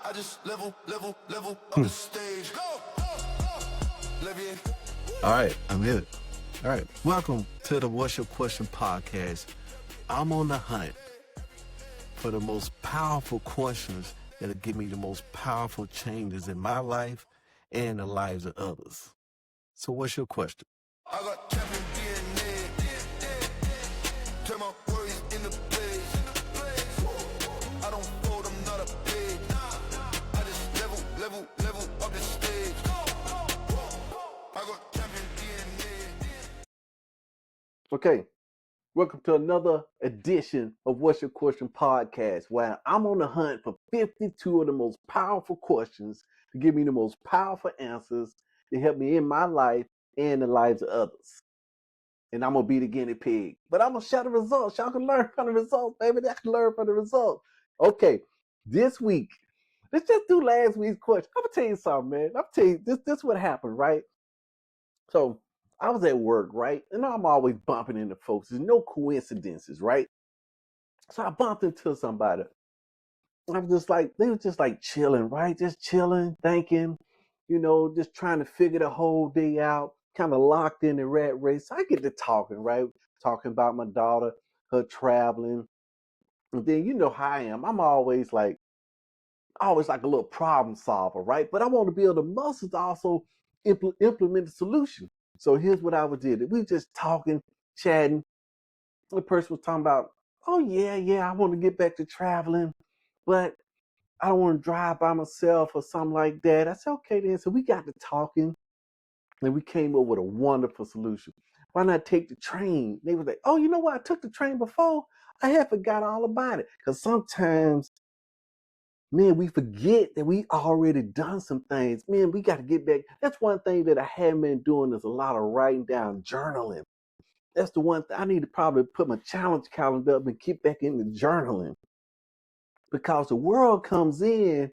I just level up the stage. Go. All right, I'm here. All right, welcome to the What's Your Question podcast. I'm on the hunt for the most powerful questions that'll give me the most powerful changes in my life and the lives of others. So what's your question? I got champion DNA. Turn my worries into plays. I don't fold, I'm not a pig. I just level up the stage. I got champion DNA. Okay, welcome to another edition of What's Your Question podcast, where I'm on the hunt for 52 of the most powerful questions to give me the most powerful answers to help me in my life and the lives of others. And I'm going to be the guinea pig. But I'm going to share the results. Y'all can learn from the results, baby. Y'all can learn from the results. Okay, this week, let's just do last week's question. I'm going to tell you something, man. I'm going to tell you, this is what happened, right? So I was at work, right? And I'm always bumping into folks. There's no coincidences, right? So I bumped into somebody. I was just like, they were just like chilling, right? Just chilling, thinking, just trying to figure the whole day out, kind of locked in the rat race. So I get to talking, right? Talking about my daughter, her traveling. And then you know how I am. I'm always like a little problem solver, right? But I want to build the muscles to also implement the solution. So here's what I would do. We were just talking, chatting. The person was talking about, oh yeah, I want to get back to traveling, but I don't want to drive by myself or something like that. I said, okay then. So we got to talking and we came up with a wonderful solution. Why not take the train? They were like, oh, you know what? I took the train before. I had forgot all about it. Because sometimes, man, we forget that we already done some things. Man, we got to get back. That's one thing that I haven't been doing is a lot of writing down, journaling. That's the one thing I need to probably put my challenge calendar up and get back into journaling. Because the world comes in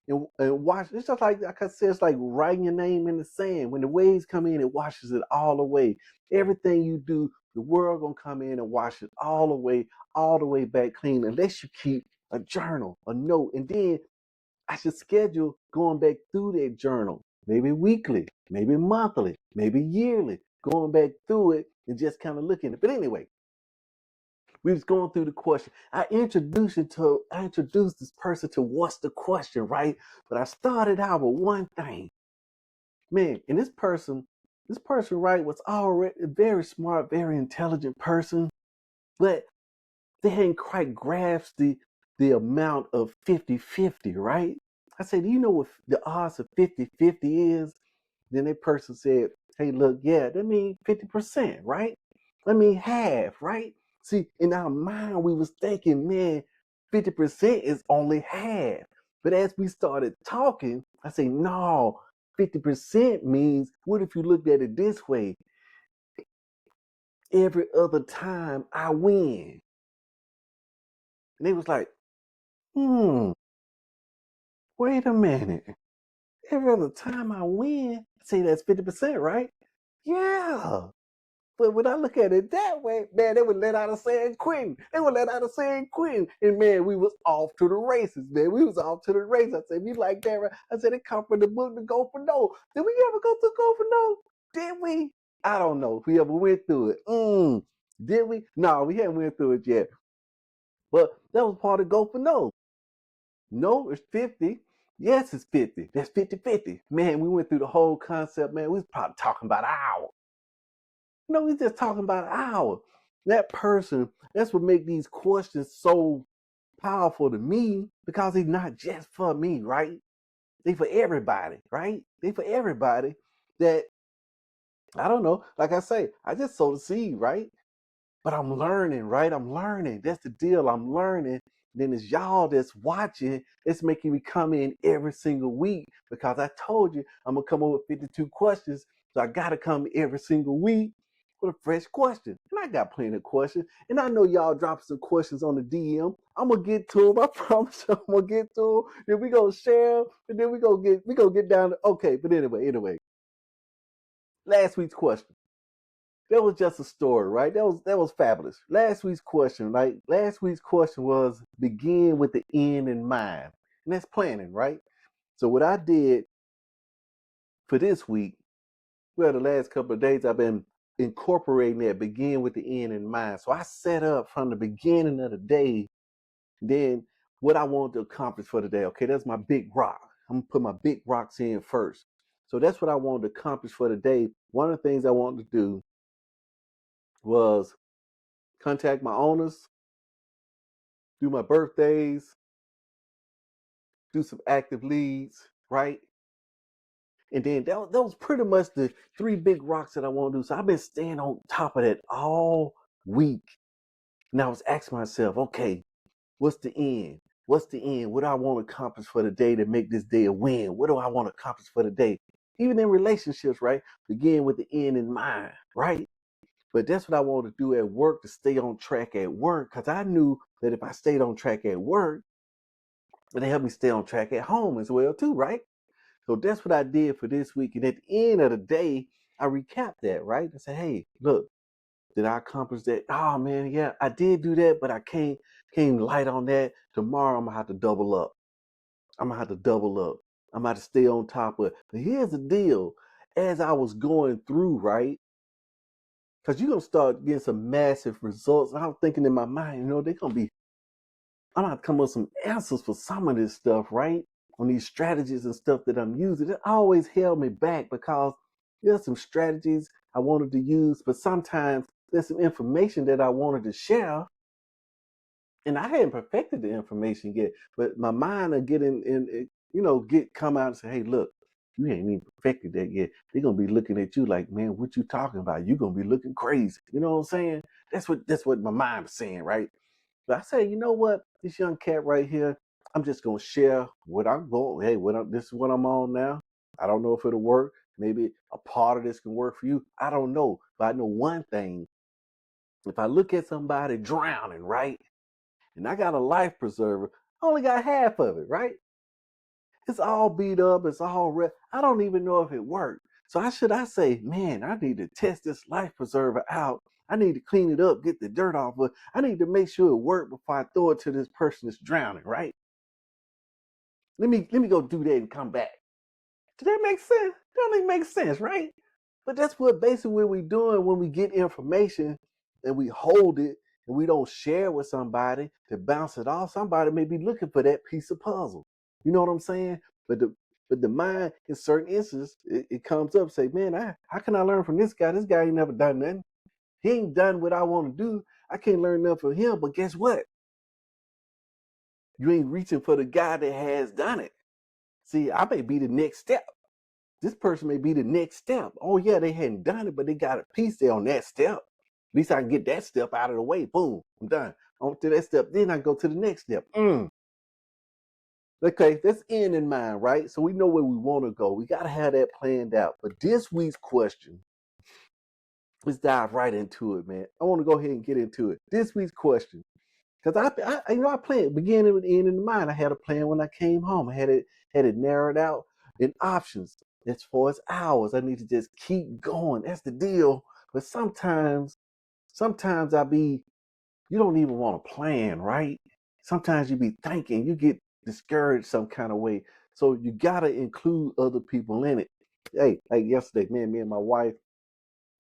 and watch. It's just like I said, it's like writing your name in the sand. When the waves come in, it washes it all away. Everything you do, the world gonna come in and wash it all the way back clean, unless you keep a journal, a note. And then I should schedule going back through that journal, maybe weekly, maybe monthly, maybe yearly, going back through it and just kind of looking at it. But anyway, we was going through the question. I introduced this person to what's the question, right? But I started out with one thing. Man, and this person, right, was already a very smart, very intelligent person, but they hadn't quite grasped the amount of 50-50, right? I said, do you know what the odds of 50-50 is? Then that person said, hey, look, yeah, that means 50%, right? That means half, right? See, in our mind, we was thinking, man, 50% is only half. But as we started talking, I say, no, 50% means, what if you looked at it this way? Every other time I win. And they was like, wait a minute. Every other time I win, say that's 50%, right? Yeah. But when I look at it that way, man, they would let out a San Quentin. And man, we was off to the races, man. We was off to the races. I said, we like that, right? I said, it come from the book, to Go for No. Did we ever go to Go for No? Did we? I don't know if we ever went through it. Did we? No, we haven't went through it yet. But that was part of Go for No. No, it's 50. Yes, it's 50. That's 50-50. Man, we went through the whole concept, man. We was probably talking about an hour. No, we're just talking about an hour. That person, that's what make these questions so powerful to me, because it's not just for me, right? They for everybody, right? They for everybody that, I don't know, like I say, I just sow the seed, right? But I'm learning, right? I'm learning. That's the deal. I'm learning. Then it's y'all that's watching. It's making me come in every single week, because I told you I'm going to come up with 52 questions. So I got to come every single week with a fresh question. And I got plenty of questions. And I know y'all drop some questions on the DM. I'm going to get to them. I promise you I'm going to get to them. Then we going to share them. And then we going to get down to, okay. But anyway, last week's question. That was just a story, right? That was fabulous. Last week's question, right? Last week's question was begin with the end in mind. And that's planning, right? So what I did for this week, well, the last couple of days, I've been incorporating that begin with the end in mind. So I set up from the beginning of the day, then what I want to accomplish for the day. Okay, that's my big rock. I'm gonna put my big rocks in first. So that's what I wanted to accomplish for the day. One of the things I wanted to do was contact my owners, do my birthdays, do some active leads, right? And then that was pretty much the three big rocks that I want to do. So I've been staying on top of that all week. And I was asking myself, okay, what's the end? What's the end? What do I want to accomplish for the day to make this day a win? What do I want to accomplish for the day? Even in relationships, right? Begin with the end in mind, right? But that's what I want to do at work, to stay on track at work. Because I knew that if I stayed on track at work, it helped me stay on track at home as well, too, right? So that's what I did for this week. And at the end of the day, I recapped that, right? I said, hey, look, did I accomplish that? Oh man, yeah, I did do that, but I came light on that. Tomorrow I'm gonna have to double up. I'm gonna have to double up. I'm gonna have to stay on top of it. But here's the deal. As I was going through, right? Because you're gonna start getting some massive results. And I was thinking in my mind, they're gonna be, I'm gonna have to come up with some answers for some of this stuff, right? On these strategies and stuff that I'm using. It always held me back because there's some strategies I wanted to use, but sometimes there's some information that I wanted to share, and I hadn't perfected the information yet. But my mind will get come out and say, "Hey, look, you ain't even perfected that yet." They're gonna be looking at you like, "Man, what you talking about? You're gonna be looking crazy." You know what I'm saying? That's what my mind was saying, right? But I say, you know what? This young cat right here, I'm just gonna share what I'm going. Hey, this is what I'm on now. I don't know if it'll work. Maybe a part of this can work for you. I don't know. But I know one thing. If I look at somebody drowning, right? And I got a life preserver, I only got half of it, right? It's all beat up, it's all red. I don't even know if it worked. So I say, man, I need to test this life preserver out. I need to clean it up, get the dirt off, but I need to make sure it worked before I throw it to this person that's drowning, right? Let me go do that and come back. Does that make sense? That don't even make sense, right? But that's what basically what we're doing when we get information and we hold it and we don't share with somebody to bounce it off. Somebody may be looking for that piece of puzzle. You know what I'm saying? But the mind in certain instances, it comes up and say, man, how can I learn from this guy? This guy ain't never done nothing. He ain't done what I want to do. I can't learn nothing from him. But guess what? You ain't reaching for the guy that has done it. See, I may be the next step. This person may be the next step. Oh yeah, they hadn't done it, but they got a piece there on that step. At least I can get that step out of the way. Boom, I'm done. On to that step. Then I go to the next step. Okay, that's end in mind, right? So we know where we want to go. We got to have that planned out. But this week's question, let's dive right into it, man. I want to go ahead and get into it. This week's question, because I planned beginning with end in mind. I had a plan when I came home. I had it narrowed out in options as far as hours. I need to just keep going. That's the deal. But sometimes you don't even want to plan, right? Sometimes you be thinking, you get discouraged some kind of way. So you gotta include other people in it. Hey, like yesterday, man, me and my wife,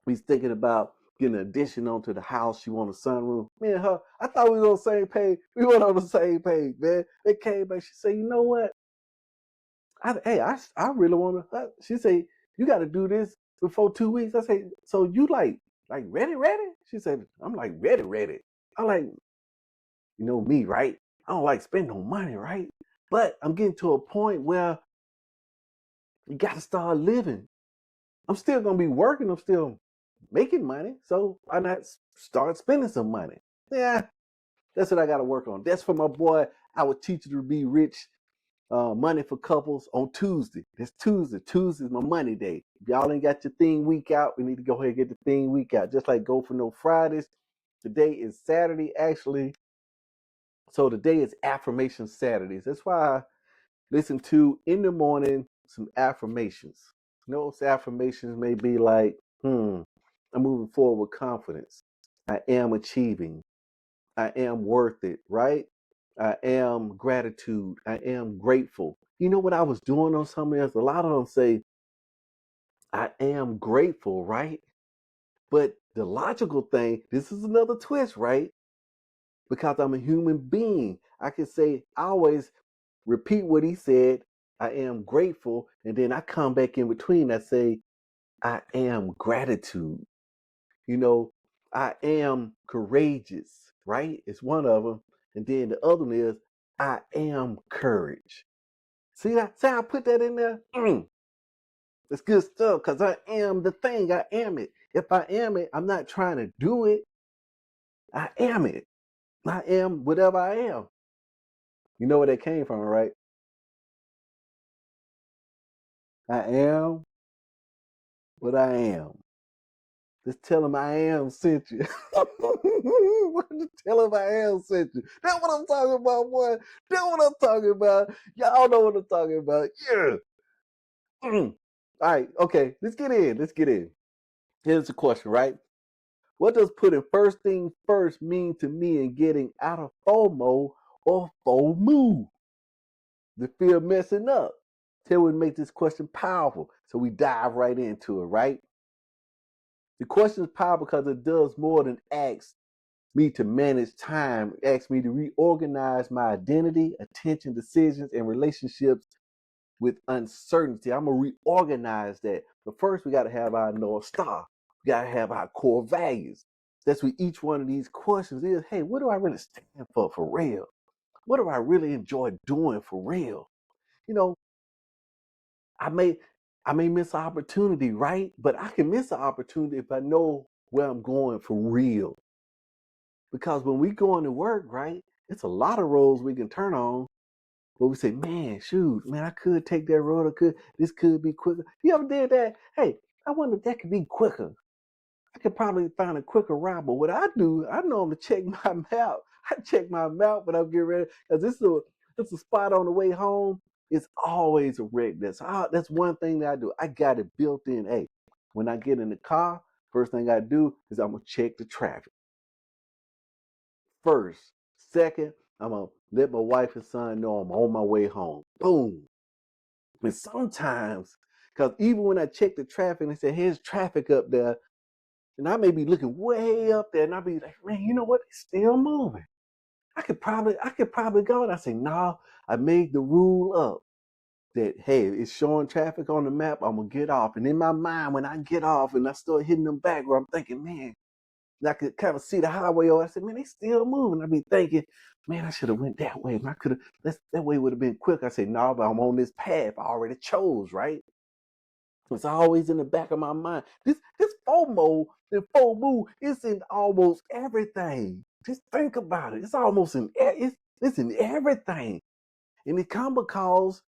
we was thinking about getting an addition onto the house. She wanted a sunroom. Me and her, I thought we were on the same page. We went on the same page, man. They came back. She said, you know what? I really want to. She said, you got to do this before 2 weeks. I said, so you like ready, ready? She said, I'm like ready, ready. I'm like, you know me, right? I don't like spending no money, right? But I'm getting to a point where you got to start living. I'm still gonna be working. I'm still making money. So why not start spending some money? Yeah, that's what I got to work on. That's for my boy. I would teach you to be rich. Money for couples on Tuesday. That's Tuesday. Tuesday's my money day. If y'all ain't got your thing week out, we need to go ahead and get the thing week out. Just like Go for No Fridays. Today is Saturday, actually. So today is Affirmation Saturdays. That's why I listen to in the morning some affirmations. Those affirmations may be like, I'm moving forward with confidence. I am achieving. I am worth it, right? I am gratitude. I am grateful. You know what I was doing on some of this? A lot of them say, I am grateful, right? But the logical thing, this is another twist, right? Because I'm a human being. I can say, I always repeat what he said, I am grateful. And then I come back in between. I say, I am gratitude. You know, I am courageous, right? It's one of them. And then the other one is, I am courage. See that? See how I put that in there? It's good stuff because I am the thing. I am it. If I am it, I'm not trying to do it. I am it. I am whatever I am. You know where that came from, right? I am what I am. Just tell him I am sent you. Just tell him I am sent you. That's what I'm talking about, boy. That's what I'm talking about. Y'all know what I'm talking about. Yeah. All right. Okay. Let's get in. Let's get in. Here's the question, right? What does putting first things first mean to me in getting out of FOMO or FOMU? The fear of messing up. Till we make this question powerful. So we dive right into it, right? The question is powerful because it does more than ask me to manage time. It asks me to reorganize my identity, attention, decisions, and relationships with uncertainty. I'm going to reorganize that. But first, we got to have our North Star. We got to have our core values. That's what each one of these questions is. Hey, what do I really stand for real? What do I really enjoy doing for real? You know, I may miss an opportunity, right? But I can miss an opportunity if I know where I'm going for real. Because when we go into work, right, it's a lot of roads we can turn on. But we say, man, shoot, man, I could take that road. This could be quicker. You ever did that? Hey, I wonder if that could be quicker. I could probably find a quicker route. But what I do, I know I'm to check my map. I check my map when I get ready. Because it's a spot on the way home. It's always a wreck. That's one thing that I do. I got it built in. Hey, when I get in the car, first thing I do is I'm going to check the traffic. First. Second, I'm going to let my wife and son know I'm on my way home. Boom. And sometimes, because even when I check the traffic and they say, here's traffic up there, and I may be looking way up there, and I'll be like, man, you know what? It's still moving. I could probably go. And I say, no, I made the rule up that, hey, it's showing traffic on the map, I'm going to get off. And in my mind, when I get off and I start hitting them back, where I'm thinking, man, and I could kind of see the highway. I said, man, they still moving. I'd be thinking, man, I should have went that way. I could have, that way would have been quick. I say, no, but I'm on this path I already chose, right? It's always in the back of my mind. This FOMO and FOMU is in almost everything. Just think about it. It's almost it's in everything. And it come because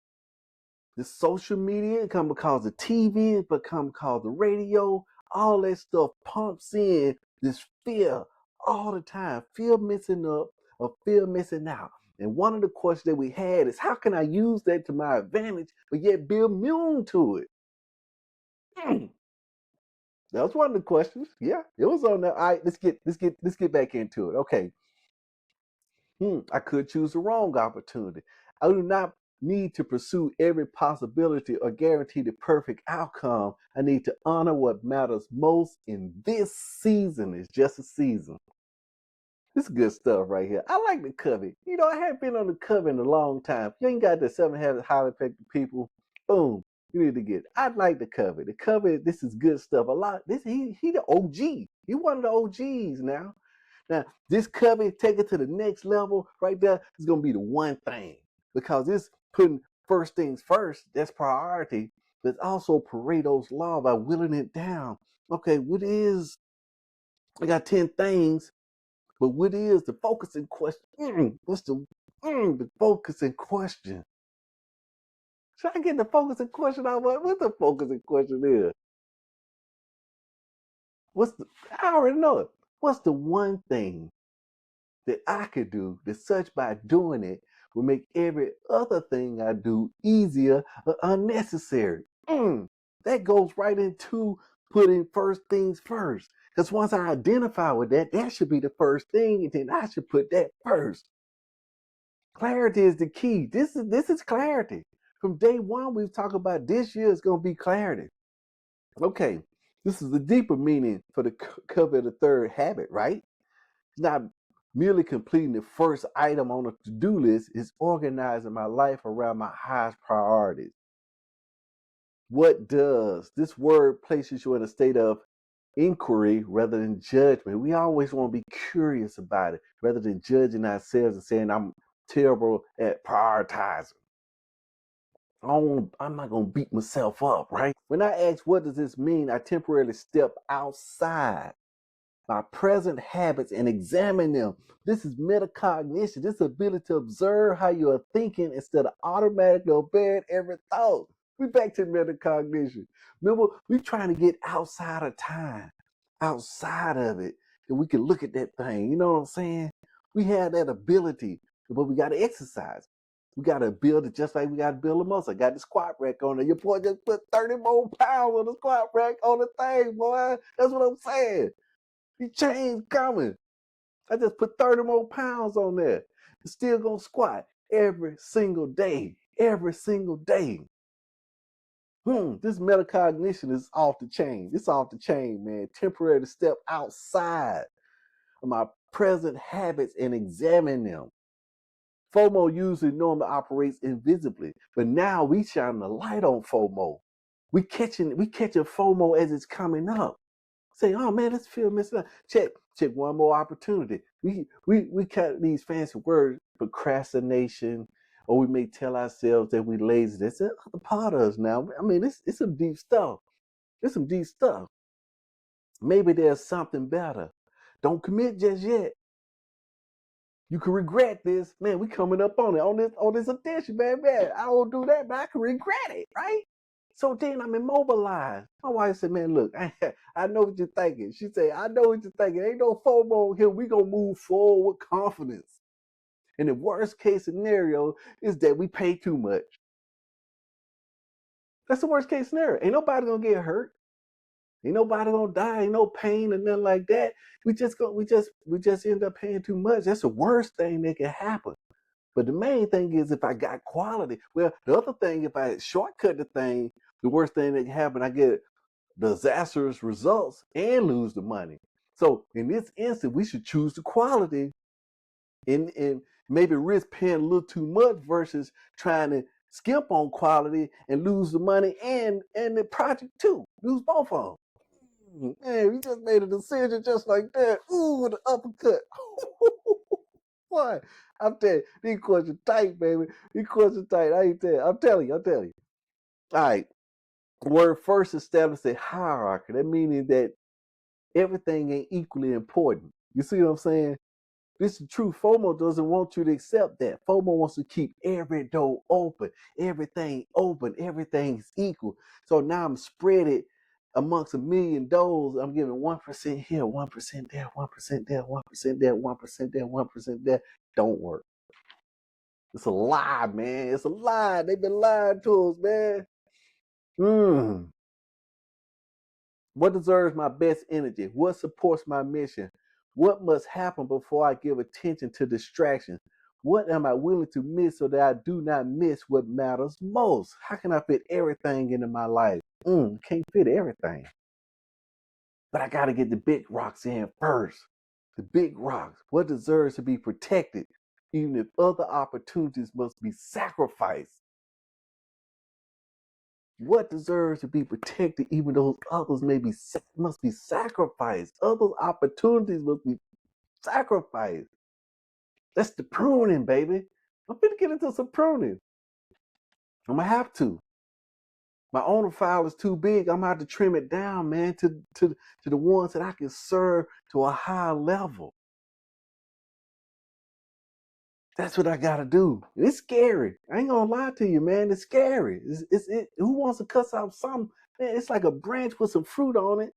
the social media, it come because the TV, it become because the radio, all that stuff pumps in this fear all the time. Fear missing up or fear missing out. And one of the questions that we had is how can I use that to my advantage, but yet be immune to it? That was one of the questions. Yeah, it was on there. All right, let's get back into it. Okay. I could choose the wrong opportunity. I do not need to pursue every possibility or guarantee the perfect outcome. I need to honor what matters most in this season. It's just a season. This is good stuff right here. I like the cover. You know, I haven't been on the cover in a long time. You ain't got the 7 Habits highly effective people. Boom. You need to get it. I like the cover. The cover, this is good stuff. A lot. He the OG. He one of the OGs now. Now, this cover, take it to the next level right there, is going to be the one thing. Because it's putting first things first, that's priority. But it's also Pareto's law by whittling it down. Okay, I got 10 things, but what is the focusing question? What's the focusing question? Should I get the focusing question out? What the focusing question is? I already know it. What's the one thing that I could do that such by doing it will make every other thing I do easier or unnecessary? That goes right into putting first things first. Because once I identify with that, that should be the first thing, and then I should put that first. Clarity is the key. This is clarity. From day one, we've talked about this year is going to be clarity. Okay, this is the deeper meaning for the cover of the third habit, right? It's not merely completing the first item on the to-do list. It's organizing my life around my highest priorities. What does? This word places you in a state of inquiry rather than judgment. We always want to be curious about it rather than judging ourselves and saying, I'm terrible at prioritizing. I'm not going to beat myself up, right? When I ask, what does this mean? I temporarily step outside my present habits and examine them. This is metacognition. This ability to observe how you are thinking instead of automatically obeying every thought. We back to metacognition. Remember, we trying to get outside of time, outside of it, and we can look at that thing. You know what I'm saying? We have that ability, but we got to exercise. We got to build it just like we got to build a muscle. I got the squat rack on there. Your boy just put 30 more pounds on the squat rack on the thing, boy. That's what I'm saying. The change coming. I just put 30 more pounds on there. I'm still gonna squat every single day. Every single day. This metacognition is off the chain. It's off the chain, man. Temporary to step outside of my present habits and examine them. FOMO usually normally operates invisibly, but now we shine the light on FOMO. We catching FOMO as it's coming up. Say, oh man, this feel missing out. Check one more opportunity. We cut these fancy words, procrastination, or we may tell ourselves that we lazy. That's a part of us now. I mean, it's some deep stuff. It's some deep stuff. Maybe there's something better. Don't commit just yet. You can regret this, man. We coming up on it on this edition, man. I don't do that, but I can regret it, right? So then I'm immobilized. My wife said, man, look, I know what you're thinking. She said, I know what you're thinking. Ain't no FOMO here. We gonna move forward with confidence. And the worst case scenario is that we pay too much. That's the worst case scenario. Ain't nobody gonna get hurt. Ain't nobody gonna die. Ain't no pain and nothing like that. We just end up paying too much. That's the worst thing that can happen. But the main thing is if I got quality. Well, the other thing, if I shortcut the thing, the worst thing that can happen, I get disastrous results and lose the money. So in this instance, we should choose the quality and maybe risk paying a little too much versus trying to skimp on quality and lose the money and the project too. Lose both of them. Man, we just made a decision just like that. Ooh, with the uppercut. Boy, I'm telling you, these questions tight, baby. These questions tight. I ain't tell you. I'm telling you. All right. Word first established a hierarchy. That meaning that everything ain't equally important. You see what I'm saying? This is true. FOMO doesn't want you to accept that. FOMO wants to keep every door open, everything's equal. So now I'm spread it amongst a million doors. I'm giving 1% here, 1% there, 1% there, 1% there, 1% there, 1% there. Don't work. It's a lie, man. It's a lie. They've been lying to us, man. What deserves my best energy? What supports my mission? What must happen before I give attention to distractions? What am I willing to miss so that I do not miss what matters most? How can I fit everything into my life? Can't fit everything. But I got to get the big rocks in first. The big rocks. What deserves to be protected, even if other opportunities must be sacrificed? What deserves to be protected, even though others must be sacrificed? Other opportunities must be sacrificed. That's the pruning, baby. I'm gonna get into some pruning. I'm gonna have to. My owner file is too big. I'm gonna have to trim it down, man, to the ones that I can serve to a higher level. That's what I gotta do. It's scary. I ain't gonna lie to you, man. It's scary. Who wants to cut off something? Man, it's like a branch with some fruit on it.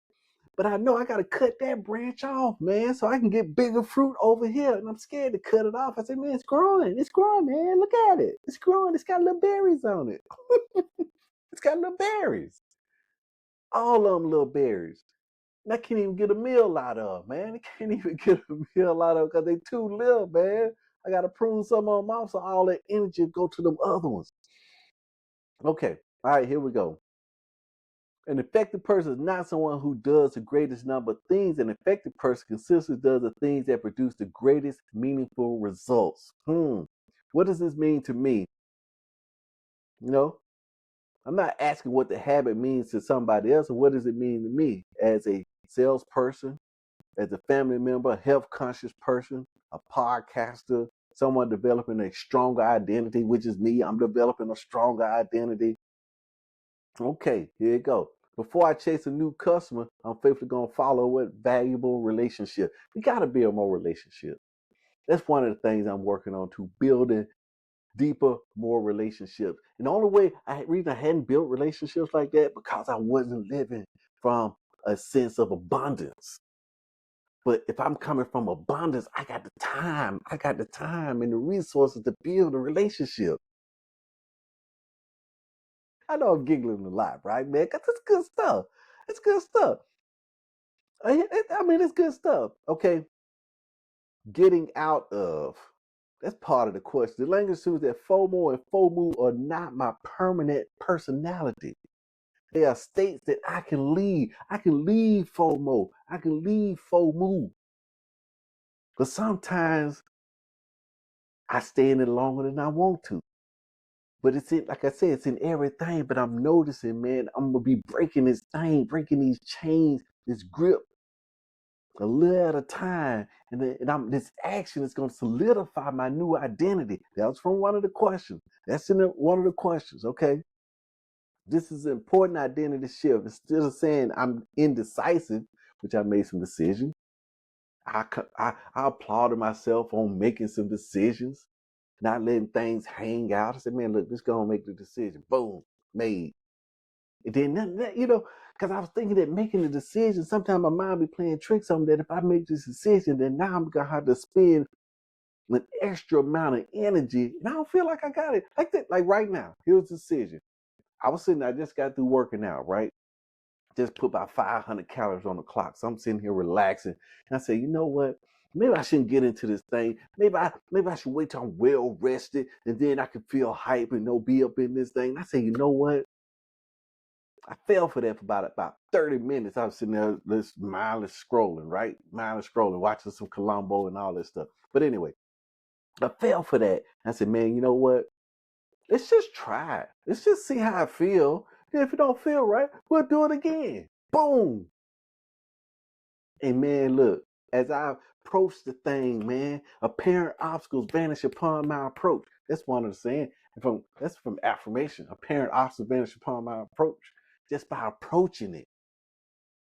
But I know I got to cut that branch off, man, so I can get bigger fruit over here. And I'm scared to cut it off. I said, man, it's growing. It's growing, man. Look at it. It's growing. It's got little berries on it. It's got little berries. All of them little berries. And I can't even get a meal out of, man. I can't even get a meal out of because they too little, man. I got to prune some of them off so all that energy go to them other ones. Okay. All right, here we go. An effective person is not someone who does the greatest number of things. An effective person consistently does the things that produce the greatest meaningful results. What does this mean to me? You know, I'm not asking what the habit means to somebody else, or what does it mean to me as a salesperson, as a family member, a health conscious person, a podcaster, someone developing a stronger identity, which is me. I'm developing a stronger identity. Okay, here you go. Before I chase a new customer, I'm faithfully going to follow what valuable relationship. We got to build more relationships. That's one of the things I'm working on, to building deeper, more relationships. And the only way reason I hadn't built relationships like that because I wasn't living from a sense of abundance. But if I'm coming from abundance, I got the time and the resources to build a relationship. I know I'm giggling a lot, right, man? Because it's good stuff. It's good stuff. I mean, it's good stuff. Okay. Getting out of. That's part of the question. The language assumes that FOMO and FOMU are not my permanent personality. They are states that I can leave. I can leave FOMO. I can leave FOMU. But sometimes I stay in it longer than I want to. But it's in, like I said, it's in everything. But I'm noticing, man, I'm gonna be breaking this thing, breaking these chains, this grip, a little at a time. And this action is going to solidify my new identity. That was from one of the questions. That's in one of the questions, okay? This is an important identity shift. Instead of saying I'm indecisive, which I made some decisions, I applauded myself on making some decisions, not letting things hang out. I said, man, look, just go and make the decision. Boom, made. And then, you know, because I was thinking that making the decision, sometimes my mind be playing tricks on me, that if I make this decision, then now I'm going to have to spend an extra amount of energy. And I don't feel like I got it. Like that, like right now, here's the decision. I just got through working out, right? Just put about 500 calories on the clock. So I'm sitting here relaxing. And I say, you know what? Maybe I shouldn't get into this thing. Maybe I should wait till I'm well rested, and then I can feel hype and be up in this thing. And I say, you know what? I fell for that for about 30 minutes. I was sitting there just mindless scrolling, right? Mindless scrolling, watching some Columbo and all this stuff. But anyway, I fell for that. I said, man, you know what? Let's just try it. Let's just see how I feel. And if it don't feel right, we'll do it again. Boom. And man, look, as I approach the thing, man, apparent obstacles vanish upon my approach. That's one of the saying. That's from affirmation. Apparent obstacles vanish upon my approach. Just by approaching it,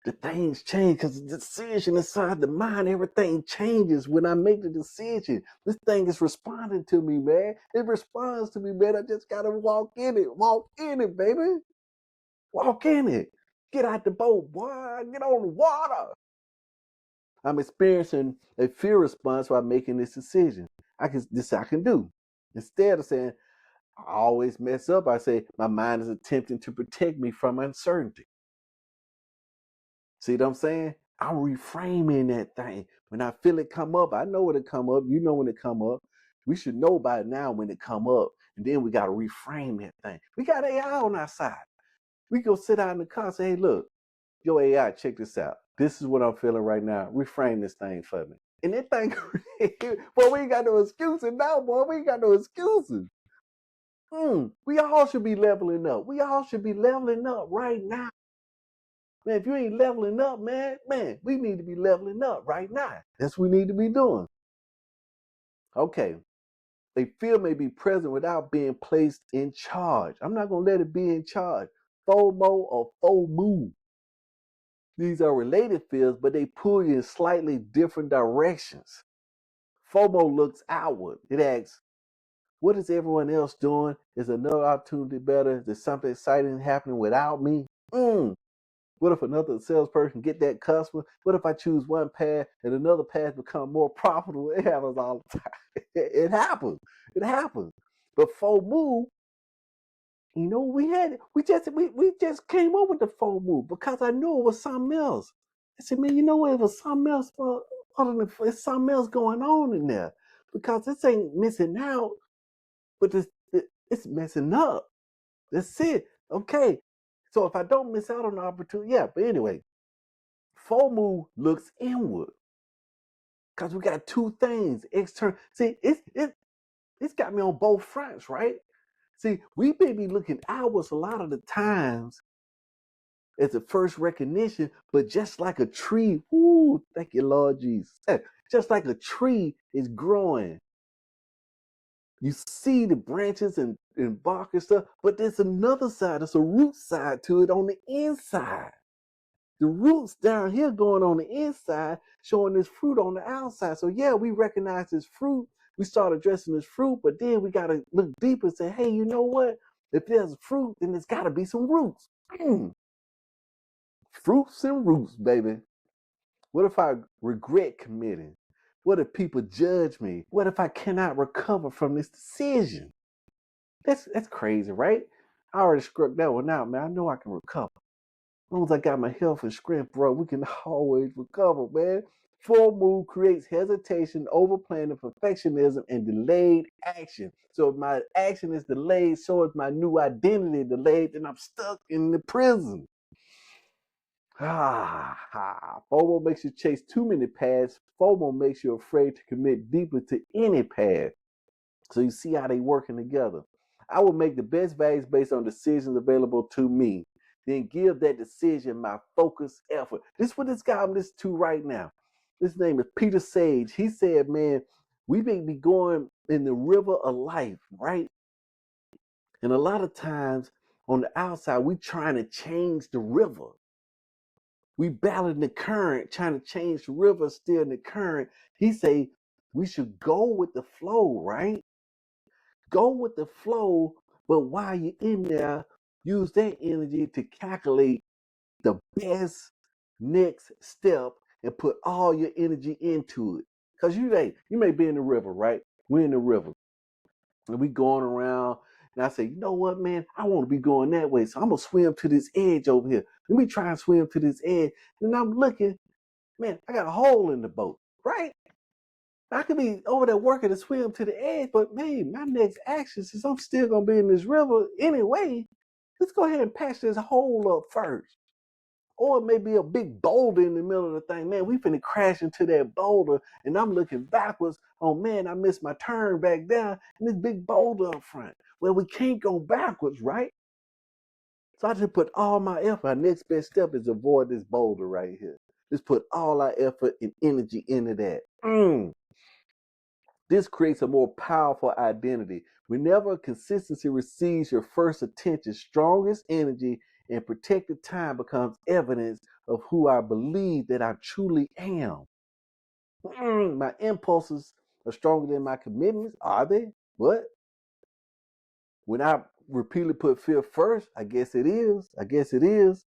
the things change because the decision inside the mind, everything changes when I make the decision. This thing is responding to me, man. It responds to me, man. I just gotta walk in it. Walk in it, baby. Walk in it. Get out the boat, boy. Get on the water. I'm experiencing a fear response while making this decision. This I can do. Instead of saying, I always mess up, I say, my mind is attempting to protect me from uncertainty. See what I'm saying? I'm reframing that thing. When I feel it come up, I know when it come up. You know when it come up. We should know by now when it come up. And then we got to reframe that thing. We got AI on our side. We go sit out in the car and say, hey, look, yo, AI, check this out. This is what I'm feeling right now. Reframe this thing for me. And that thing, boy, we ain't got no excuses now, boy. We ain't got no excuses. We all should be leveling up. We all should be leveling up right now. Man, if you ain't leveling up, man, we need to be leveling up right now. That's what we need to be doing. Okay. A fear may be present without being placed in charge. I'm not going to let it be in charge. FOMO or FOMU. These are related fears, but they pull you in slightly different directions. FOMO looks outward. It asks, what is everyone else doing? Is another opportunity better? Is there something exciting happening without me? What if another salesperson get that customer? What if I choose one path and another path become more profitable? It happens all the time. It happens. It happens. But FOMO, you know, we just came up with the FOMO because I knew it was something else. I said, man, you know what? It was something else. There's something else going on in there. because this ain't missing out, but it's messing up. That's it. Okay. So if I don't miss out on the opportunity, yeah. But anyway, FOMO looks inward because we got two things external. See, it's got me on both fronts, right? See, we may be looking outwards a lot of the times as a first recognition, but just like a tree, whoo, thank you, Lord Jesus. Just like a tree is growing. You see the branches and bark and stuff, but there's another side, there's a root side to it on the inside. The roots down here going on the inside, showing this fruit on the outside. So yeah, we recognize this fruit. We start addressing this fruit, but then we got to look deeper and say, hey, you know what? If there's fruit, then there's got to be some roots. Fruits and roots, baby. What if I regret committing? What if people judge me? What if I cannot recover from this decision? That's crazy, right? I already struck that one out, man. I know I can recover. As long as I got my health and strength, bro, we can always recover, man. Full move creates hesitation, overplanning, perfectionism, and delayed action. So if my action is delayed, so is my new identity delayed, then I'm stuck in the prison. FOMO makes you chase too many paths. FOMO makes you afraid to commit deeply to any path. So you see how they working together. I will make the best values based on decisions available to me. Then give that decision my focused effort. This is what this guy I'm listening to right now. His name is Peter Sage. He said, man, we may be going in the river of life, right? And a lot of times on the outside, we trying to change the river. We battling the current, trying to change the river, still in the current. He say we should go with the flow, right? Go with the flow, but while you're in there, use that energy to calculate the best next step and put all your energy into it. Because you may be in the river, right? We're in the river. And we going around, and I say, you know what, man? I want to be going that way. So I'm going to swim to this edge over here. Let me try and swim to this edge. And I'm looking, man, I got a hole in the boat, right? I could be over there working to swim to the edge, but man, my next action, since I'm still gonna be in this river anyway, let's go ahead and patch this hole up first. Or it may be a big boulder in the middle of the thing. Man, we finna crash into that boulder, and I'm looking backwards. Oh man, I missed my turn back down, and this big boulder up front. Well, we can't go backwards, right? So I just put all my effort. Our next best step is avoid this boulder right here. Just put all our effort and energy into that. This creates a more powerful identity. Whenever consistency receives your first attention, strongest energy and protected time becomes evidence of who I believe that I truly am. My impulses are stronger than my commitments. Are they? What? When I repeatedly put fear first, I guess it is. I guess it is.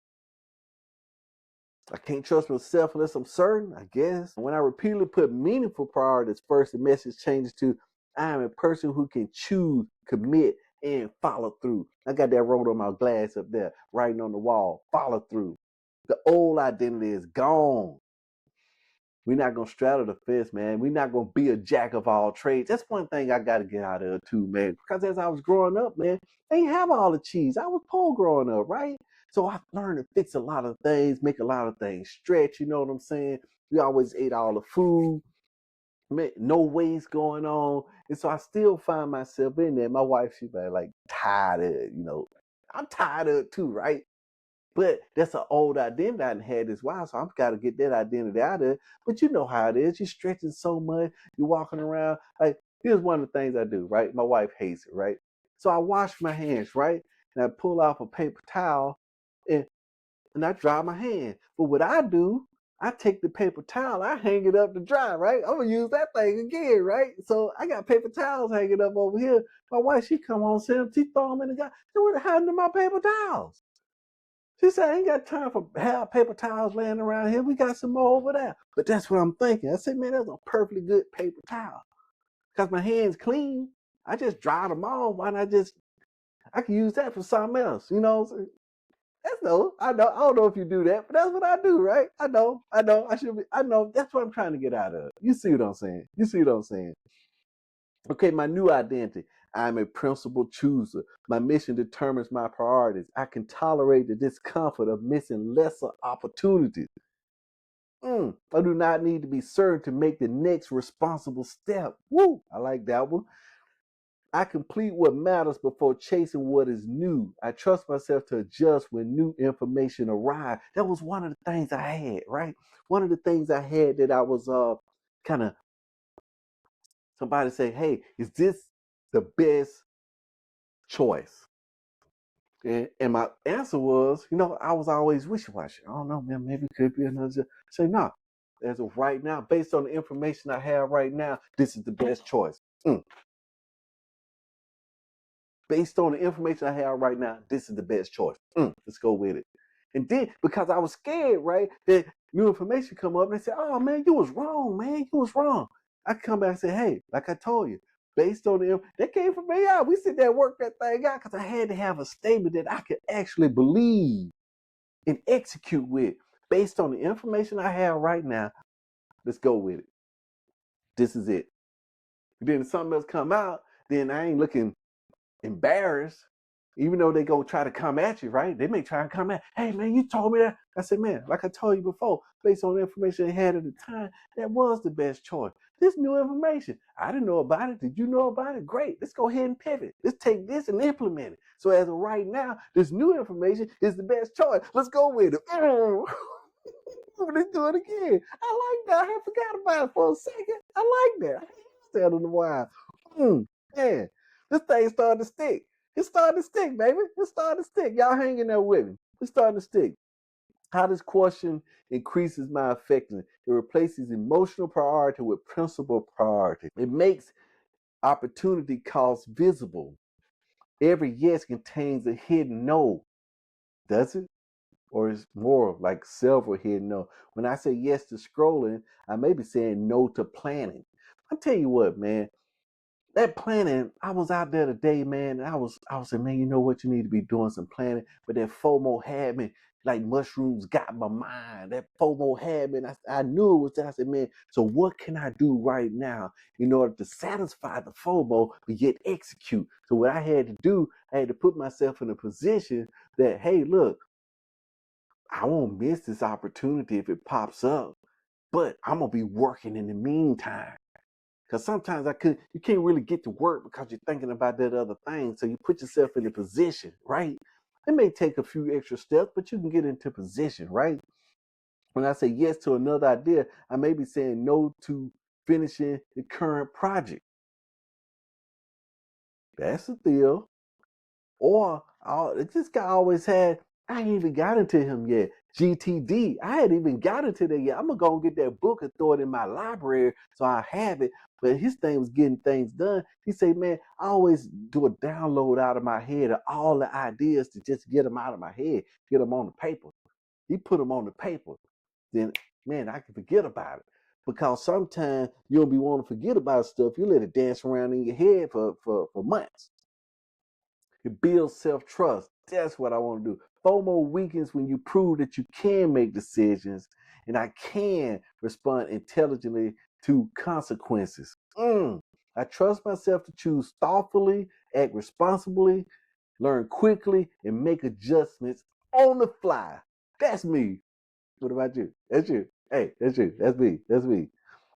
I can't trust myself unless I'm certain, I guess. When I repeatedly put meaningful priorities first, the message changes to I am a person who can choose, commit, and follow through. I got that wrote on my glass up there, writing on the wall. Follow through. The old identity is gone. We're not gonna straddle the fence, man. We're not gonna be a jack of all trades. That's one thing I gotta get out of too, man. Because as I was growing up, man, I ain't have all the cheese. I was poor growing up, right? So I learned to fix a lot of things, make a lot of things stretch. You know what I'm saying? We always ate all the food, man, no waste going on, and so I still find myself in there. My wife, she's like tired of it, I'm tired of it too, right? But that's an old identity I had this while, so I've got to get that identity out of it. But you know how it is. You're stretching so much. You're walking around. Like, here's one of the things I do, right? My wife hates it, right? So I wash my hands, right? And I pull off a paper towel and, I dry my hands. But what I do, I take the paper towel, I hang it up to dry, right? I'm going to use that thing again, right? So I got paper towels hanging up over here. My wife, she come home, she throw them in the guy. So what happened to my paper towels? She said, I ain't got time for half paper towels laying around here. We got some more over there. But that's what I'm thinking. I said, man, that's a perfectly good paper towel. Because my hands clean. I just dried them off. Why not I can use that for something else. So that's I know. I don't know if you do that, but that's what I do, right? I know. I know. I know. That's what I'm trying to get out of. You see what I'm saying? Okay, my new identity. I'm a principled chooser. My mission determines my priorities. I can tolerate the discomfort of missing lesser opportunities. I do not need to be certain to make the next responsible step. Woo! I like that one. I complete what matters before chasing what is new. I trust myself to adjust when new information arrives. That was one of the things I had, right? One of the things I had that I was kind of somebody say, hey, is this the best choice? And my answer was, I was always wishy-washy. I don't know, man, maybe it could be another. Say, no. As of right now, based on the information I have right now, this is the best choice. Based on the information I have right now, this is the best choice. Let's go with it. And then, because I was scared, right, that new information come up and they say, oh, man, you was wrong, man. You was wrong. I come back and say, hey, like I told you, based on the that came from me out. We sit there and work that thing out because I had to have a statement that I could actually believe and execute with. Based on the information I have right now, let's go with it. This is it. And then if something else come out, then I ain't looking embarrassed, even though they go try to come at you, right? They may try and come at, hey man, you told me that. I said, man, like I told you before, based on the information they had at the time, that was the best choice. This new information, I didn't know about it. Did you know about it? Great. Let's go ahead and pivot. Let's take this and implement it. So as of right now, this new information is the best choice. Let's go with it. Let's do it again. I like that. I forgot about it for a second. I like that. I used that in a while. Man, this thing starting to stick. It's starting to stick, baby. It's starting to stick. Y'all hanging there with me. It's starting to stick. How this question increases my effectiveness. It replaces emotional priority with principle priority. It makes opportunity cost visible. Every yes contains a hidden no. Does it? Or it's more like several hidden no. When I say yes to scrolling, I may be saying no to planning. I tell you what, man, that planning, I was out there today, man, and I was saying, man, you know what, you need to be doing some planning. But that FOMO had me, like mushrooms got my mind. That FOMO had me, and I knew it was that. I said, man, so what can I do right now in order to satisfy the FOMO, but yet execute? So what I had to do, I had to put myself in a position that, hey, look, I won't miss this opportunity if it pops up, but I'm gonna be working in the meantime. Because sometimes you can't really get to work because you're thinking about that other thing. So you put yourself in a position, right? It may take a few extra steps, but you can get into position, right? When I say yes to another idea, I may be saying no to finishing the current project. That's the deal. Or this guy always had, I ain't even got into him yet. GTD. I hadn't even got into that yet. I'm gonna go and get that book and throw it in my library so I have it. But his thing was getting things done. He said, man, I always do a download out of my head of all the ideas to just get them out of my head, get them on the paper. He put them on the paper. Then, man, I can forget about it. Because sometimes you'll be wanting to forget about stuff. You let it dance around in your head for months. It builds self-trust. That's what I want to do. FOMO weakens when you prove that you can make decisions and I can respond intelligently to consequences. I trust myself to choose thoughtfully, act responsibly, learn quickly, and make adjustments on the fly. That's me. What about you? That's you. Hey, that's you. That's me. That's me.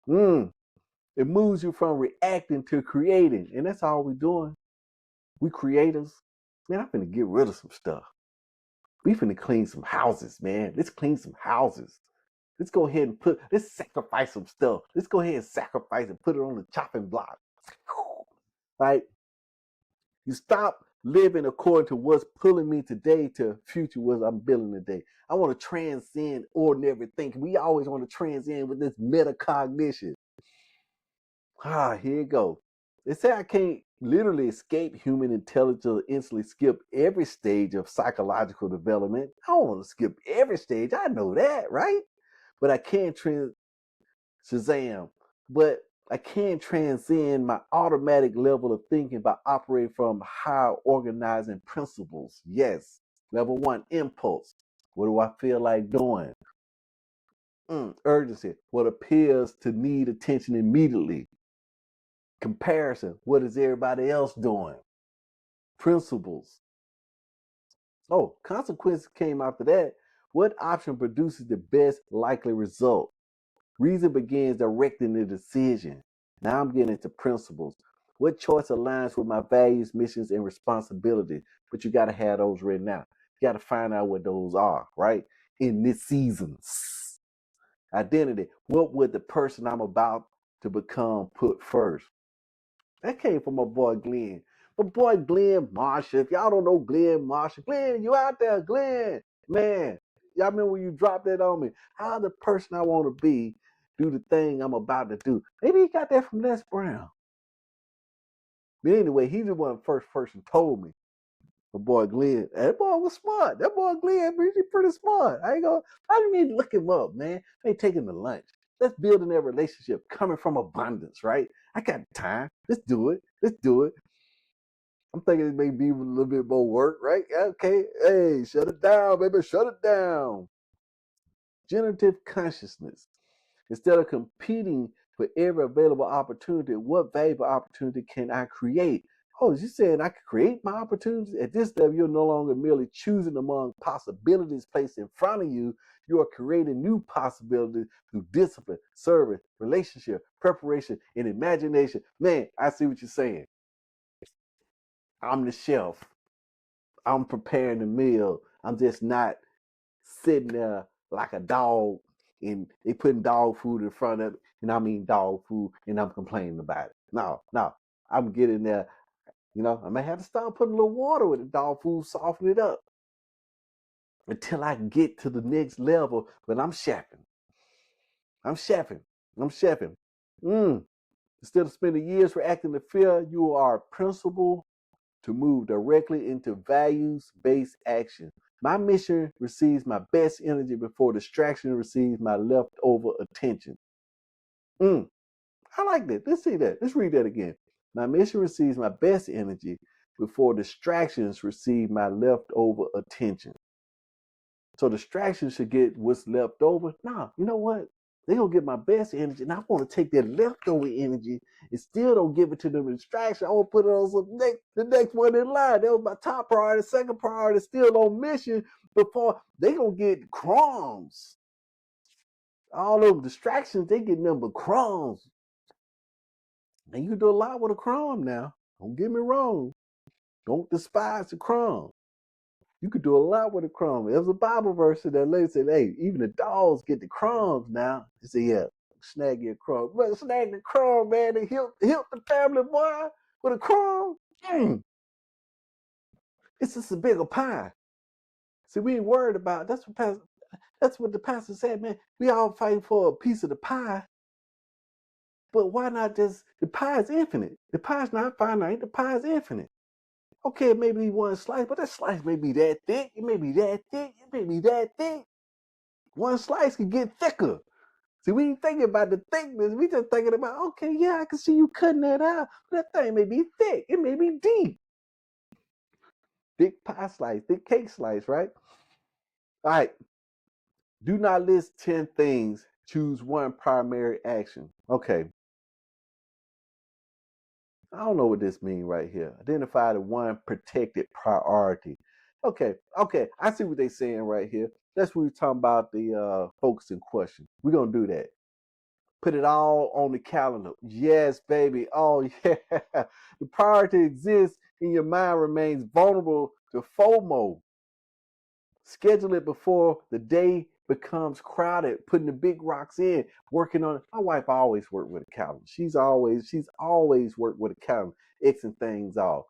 It moves you from reacting to creating. And that's all we're doing. We creators. Man, I'm finna get rid of some stuff. We finna clean some houses, man. Let's clean some houses. Let's go ahead and let's sacrifice some stuff. Let's go ahead and sacrifice and put it on the chopping block. Right? You stop living according to what's pulling me today to future what I'm building today. I want to transcend ordinary thinking. We always want to transcend with this metacognition. Here you go. They say I can't literally escape human intelligence or instantly skip every stage of psychological development. I don't want to skip every stage. I know that, right? But I can Shazam. But I can transcend my automatic level of thinking by operating from higher organizing principles. Yes. Level one, impulse. What do I feel like doing? Urgency. What appears to need attention immediately. Comparison. What is everybody else doing? Principles. Oh, consequences came after that. What option produces the best likely result? Reason begins directing the decision. Now I'm getting into principles. What choice aligns with my values, missions, and responsibilities? But you got to have those written out. You got to find out what those are, right? In this season's identity. What would the person I'm about to become put first? That came from my boy Glenn. My boy Glenn Marshall. If y'all don't know Glenn Marshall, Glenn, you out there, Glenn. Man, y'all remember when you dropped that on me? How the person I want to be do the thing I'm about to do. Maybe he got that from Les Brown. But anyway, he's the one first person told me. My boy Glenn. That boy was smart. That boy Glenn, he's pretty smart. I didn't need to look him up, man. I ain't taking the lunch. Let's build in that relationship coming from abundance, right? I got time. Let's do it. Let's do it. I'm thinking it may be a little bit more work, right? Okay. Hey, shut it down, baby. Shut it down. Generative consciousness. Instead of competing for every available opportunity, what valuable opportunity can I create? Oh, you saying I can create my opportunities? At this level, you're no longer merely choosing among possibilities placed in front of you. You are creating new possibilities through discipline, service, relationship, preparation, and imagination. Man, I see what you're saying. I'm the chef. I'm preparing the meal. I'm just not sitting there like a dog and they putting dog food in front of it, and I mean dog food, and I'm complaining about it. No, I'm getting there. I may have to start putting a little water with the dog food, soften it up until I get to the next level. But I'm chefing. I'm chefing. I'm chefing. Instead of spending years reacting to fear, you are principled to move directly into values-based action. My mission receives my best energy before distraction receives my leftover attention. I like that. Let's see that. Let's read that again. My mission receives my best energy before distractions receive my leftover attention. So distractions should get what's left over. Nah, you know what? They gonna get my best energy, and I want to take that leftover energy and still don't give it to them distraction. I want to put it on the next one in line. That was my top priority. Second priority, still on mission. Before they gonna get crumbs. All those distractions, they get number crumbs. And you can do a lot with a crumb now. Don't get me wrong. Don't despise the crumb. You could do a lot with a crumb. There was a Bible verse that lady said, hey, even the dogs get the crumbs now. He said, yeah, snag your crumb. But snag the crumb, man. They help the family, boy, with a crumb. It's just a bigger pie. See, we ain't worried about it. That's what the pastor said, man. We all fighting for a piece of the pie. But why not just, the pie is infinite. The pie is not finite. The pie is infinite. Okay, it may be one slice, but that slice may be that thick. It may be that thick. It may be that thick. One slice can get thicker. See, we ain't thinking about the thickness. We just thinking about, okay, yeah, I can see you cutting that out. But that thing may be thick. It may be deep. Thick pie slice, thick cake slice, right? All right. Do not list 10 things. Choose one primary action. Okay. I don't know what this means right here. Identify the one protected priority. Okay. I see what they're saying right here. That's what we're talking about, the focusing question. We're going to do that. Put it all on the calendar. Yes, baby. Oh, yeah. The priority exists in your mind remains vulnerable to FOMO. Schedule it before the day becomes crowded, putting the big rocks in, working on it. My wife always worked with a calendar. She's always worked with a calendar, Xing things off.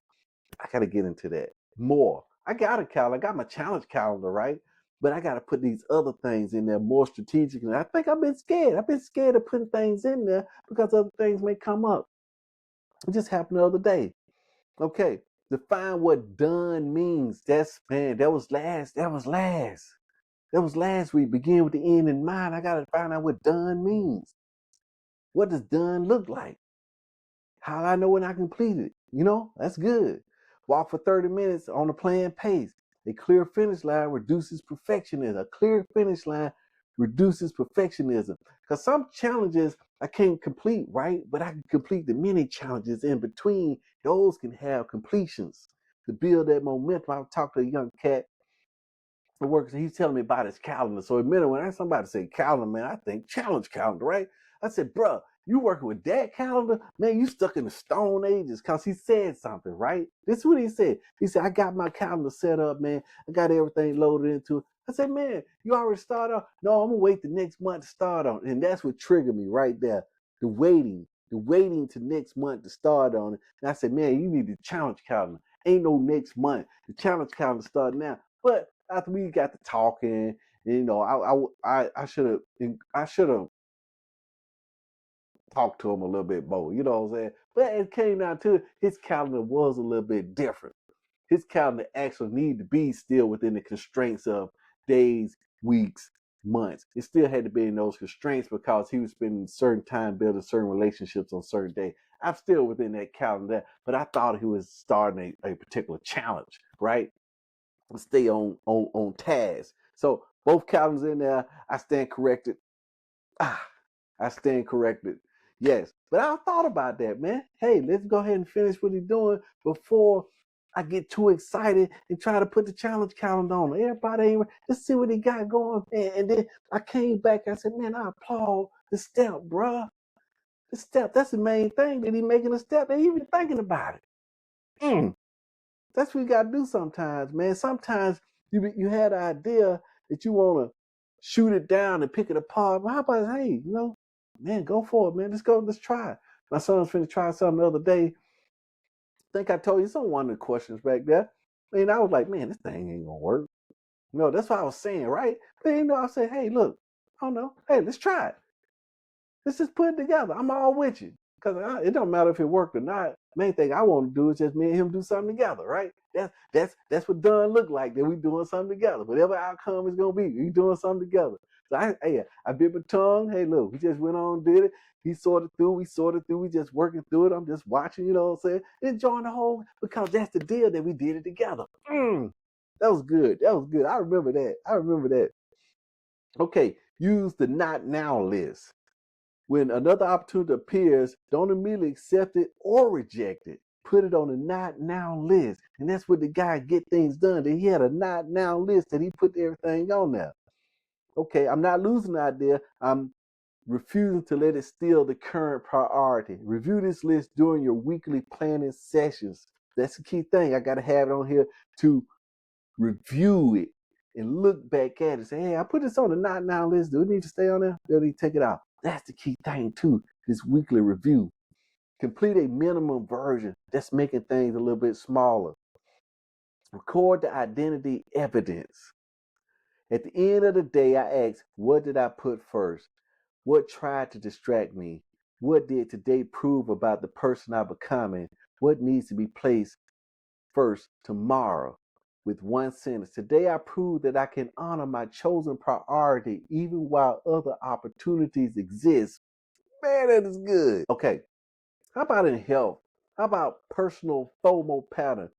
I got to get into that more. I got a calendar. I got my challenge calendar, right? But I got to put these other things in there more strategically. I think I've been scared. I've been scared of putting things in there because other things may come up. It just happened the other day. Okay, define what done means. That was last week. Begin with the end in mind. I got to find out what done means. What does done look like? How do I know when I completed it? That's good. Walk for 30 minutes on a planned pace. A clear finish line reduces perfectionism. A clear finish line reduces perfectionism. Because some challenges I can't complete, right? But I can complete the many challenges in between. Those can have completions to build that momentum. I talked to a young cat who works, and he's telling me about his calendar. So a minute when I somebody say calendar, man, I think challenge calendar, right? I said, bruh, you working with that calendar? Man, you stuck in the Stone Ages, because he said something, right? This is what he said. He said, I got my calendar set up, man. I got everything loaded into it. I said, man, you already started on? No, I'm going to wait the next month to start on. And that's what triggered me right there. The waiting to next month to start on it. And I said, man, you need the challenge calendar. Ain't no next month. The challenge calendar start now. But after we got to talking, you know, I should have talked to him a little bit more, you know what I'm saying? But it came down to it, his calendar was a little bit different. His calendar actually needed to be still within the constraints of days, weeks, months. It still had to be in those constraints because he was spending certain time building certain relationships on certain days. I'm still within that calendar, but I thought he was starting a particular challenge, right? Stay on task. So both calendars in there, I stand corrected. I stand corrected. Yes. But I thought about that, man. Hey, let's go ahead and finish what he's doing before I get too excited and try to put the challenge calendar on. Everybody ain't, let's see what he got going, man. And then I came back, I said, man, I applaud the step, bruh. The step, that's the main thing, that he making a step and he even thinking about it. That's what you got to do sometimes, man. Sometimes you had an idea that you want to shoot it down and pick it apart. Well, how about, hey, you know, man, go for it, man. Let's go. Let's try. My son's finna try something the other day. I think I told you some one of the questions back there. And I was like, man, this thing ain't gonna work. No, that's what I was saying, right? But you know, I said, hey, look, I don't know. Hey, let's try it. Let's just put it together. I'm all with you. Because it don't matter if it worked or not. Main thing I want to do is just me and him do something together, right? That's what done look like, that we doing something together. Whatever outcome is gonna be, we doing something together. So I bit my tongue. Hey, look, we just went on, did it. He sorted through, we sorted through, we just working through it. I'm just watching, you know what I'm saying? Enjoying the whole, because that's the deal, that we did it together. That was good. That was good. I remember that. Okay, use the not now list. When another opportunity appears, don't immediately accept it or reject it. Put it on a not now list. And that's what the guy get things done. That he had a not now list that he put everything on there. Okay, I'm not losing the idea. I'm refusing to let it steal the current priority. Review this list during your weekly planning sessions. That's the key thing. I got to have it on here to review it and look back at it and say, hey, I put this on the not now list. Do it need to stay on there? Do it need to take it out? That's the key thing too, this weekly review. Complete a minimum version. That's making things a little bit smaller. Record the identity evidence. At the end of the day, I ask, what did I put first? What tried to distract me? What did today prove about the person I'm becoming? What needs to be placed first tomorrow? With one sentence, today I proved that I can honor my chosen priority even while other opportunities exist. Man, that is good. Okay, how about in health? How about personal FOMO pattern?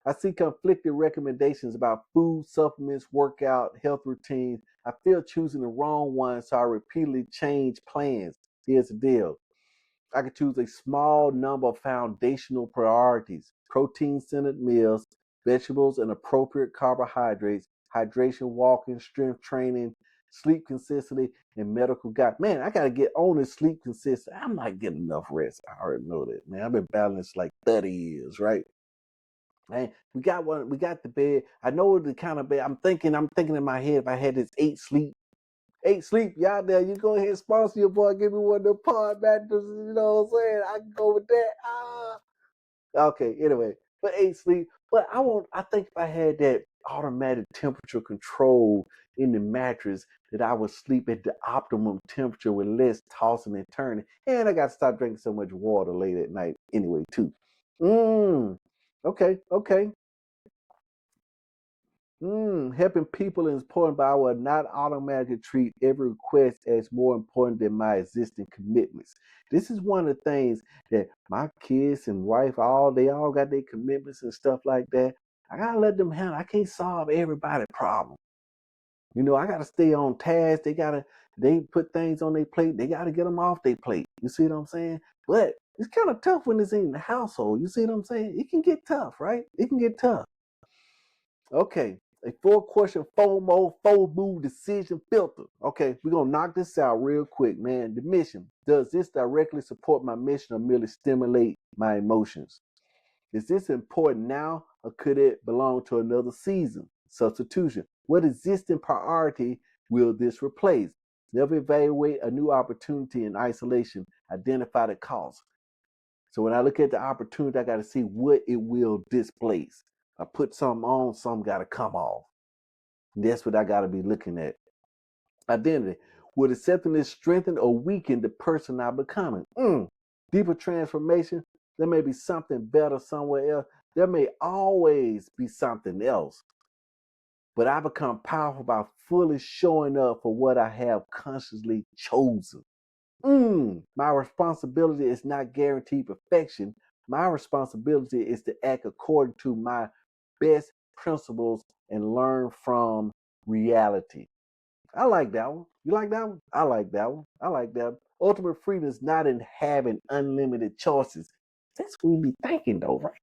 I see conflicting recommendations about food, supplements, workout, health routines. I feel choosing the wrong one, so I repeatedly change plans. Here's the deal. I could choose a small number of foundational priorities: protein-centered meals, vegetables and appropriate carbohydrates, hydration, walking, strength training, sleep consistently, and medical guide. Man, I gotta get on this sleep consistent. I'm not getting enough rest. I already know that, man. I've been battling this like 30 years, right? And we got one, we got the bed. I know the kind of bed I'm thinking in my head, if I had this eight sleep, y'all there, you go ahead and sponsor your boy, give me one of the pod mattresses, you know what I'm saying? I can go with that. Okay, anyway, but eight sleep. But I think if I had that automatic temperature control in the mattress, that I would sleep at the optimum temperature with less tossing and turning. And I got to stop drinking so much water late at night anyway, too. Okay. Helping people is important, but I will not automatically treat every request as more important than my existing commitments. This is one of the things that my kids and wife, they all got their commitments and stuff like that. I gotta let them handle. I can't solve everybody's problem. You know, I got to stay on task. They put things on their plate. They got to get them off their plate. You see what I'm saying? But it's kind of tough when it's in the household. You see what I'm saying? It can get tough, right? It can get tough. Okay, a 4-question FOMO decision filter. Okay, we're going to knock this out real quick, man. The mission. Does this directly support my mission or merely stimulate my emotions? Is this important now or could it belong to another season? Substitution. What existing priority will this replace? Never evaluate a new opportunity in isolation. Identify the cost. So when I look at the opportunity, I got to see what it will displace. I put something on, something got to come off. And that's what I got to be looking at. Identity. Would accepting this strengthen or weaken the person I'm becoming? Deeper transformation. There may be something better somewhere else. There may always be something else. But I become powerful by fully showing up for what I have consciously chosen. My responsibility is not guaranteed perfection. My responsibility is to act according to my best principles and learn from reality. I like that one. You like that one? I like that one. I like that one. Ultimate freedom is not in having unlimited choices. That's what we be thinking though, right?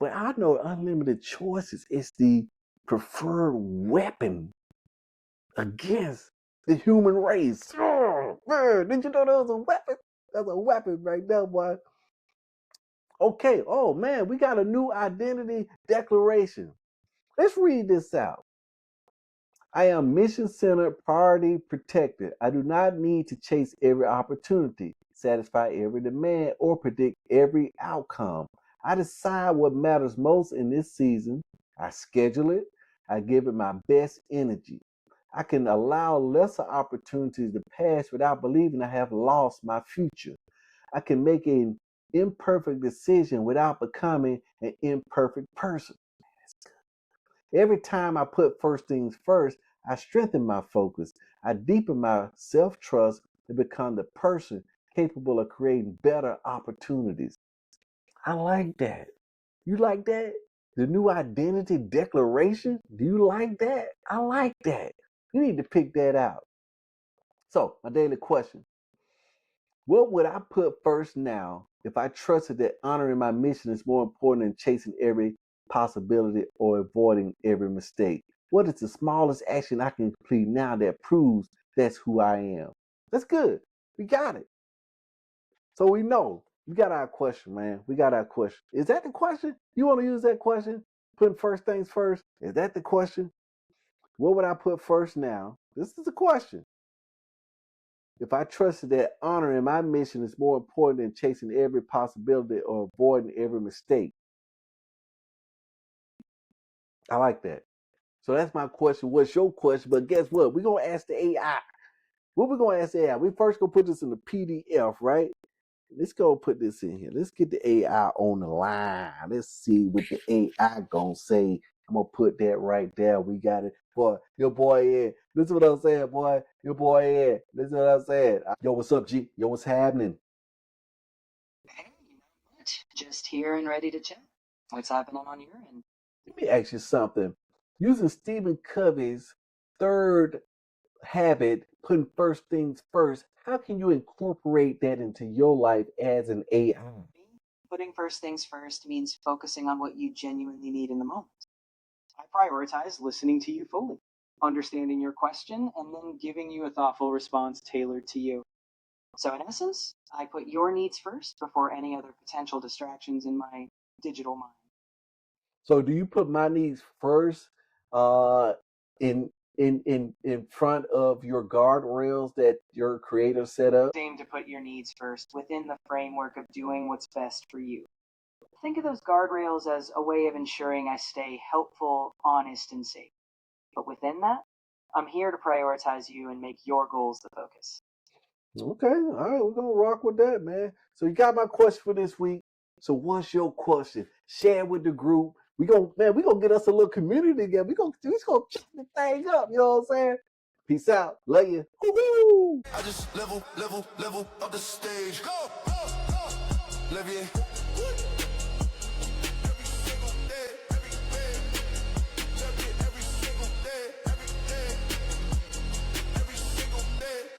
But I know unlimited choices is the preferred weapon against the human race. Oh, man, did you know that was a weapon? That's a weapon right there, boy. Okay, oh man, we got a new identity declaration. Let's read this out. I am mission-centered, priority protected. I do not need to chase every opportunity, satisfy every demand, or predict every outcome. I decide what matters most in this season. I schedule it. I give it my best energy. I can allow lesser opportunities to pass without believing I have lost my future. I can make an imperfect decision without becoming an imperfect person. Every time I put first things first, I strengthen my focus. I deepen my self-trust to become the person capable of creating better opportunities. I like that. You like that? The new identity declaration? Do you like that? I like that. You need to pick that out. So, my daily question. What would I put first now if I trusted that honoring my mission is more important than chasing every possibility or avoiding every mistake? What is the smallest action I can complete now that proves that's who I am? That's good. We got it. So we know. We got our question, man. We got our question. Is that the question? You want to use that question? Putting first things first? Is that the question? What would I put first now? This is the question. If I trusted that honoring my mission is more important than chasing every possibility or avoiding every mistake. I like that. So that's my question. What's your question? But guess what? We're going to ask the AI. What we're going to ask the AI? We first going to put this in the PDF, right? Let's go put this in here. Let's get the AI on the line. Let's see what the AI going to say. I'm going to put that right there. We got it. Boy, your boy Ed. Listen what I'm saying, boy. Your boy Ed. Listen what I'm saying. Yo, what's up, G? Yo, what's happening? Hey, not much. Just here and ready to chat. What's happening on your end? Let me ask you something. Using Stephen Covey's third habit, putting first things first, how can you incorporate that into your life as an AI? Putting first things first means focusing on what you genuinely need in the moment. I prioritize listening to you fully, understanding your question, and then giving you a thoughtful response tailored to you. So, in essence, I put your needs first before any other potential distractions in my digital mind. So do you put my needs first in in front of your guardrails that your creator set up? Aim to put your needs first within the framework of doing what's best for you. Think of those guardrails as a way of ensuring I stay helpful, honest, and safe. But within that, I'm here to prioritize you and make your goals the focus. Okay, all right, we're gonna rock with that, man. So you got my question for this week. So what's your question? Share it with the group. We gonna get us a little community together. We gonna check the thing up. You know what I'm saying? Peace out. Love you. Woo-hoo! I just level up the stage. Go, go, go. Levier.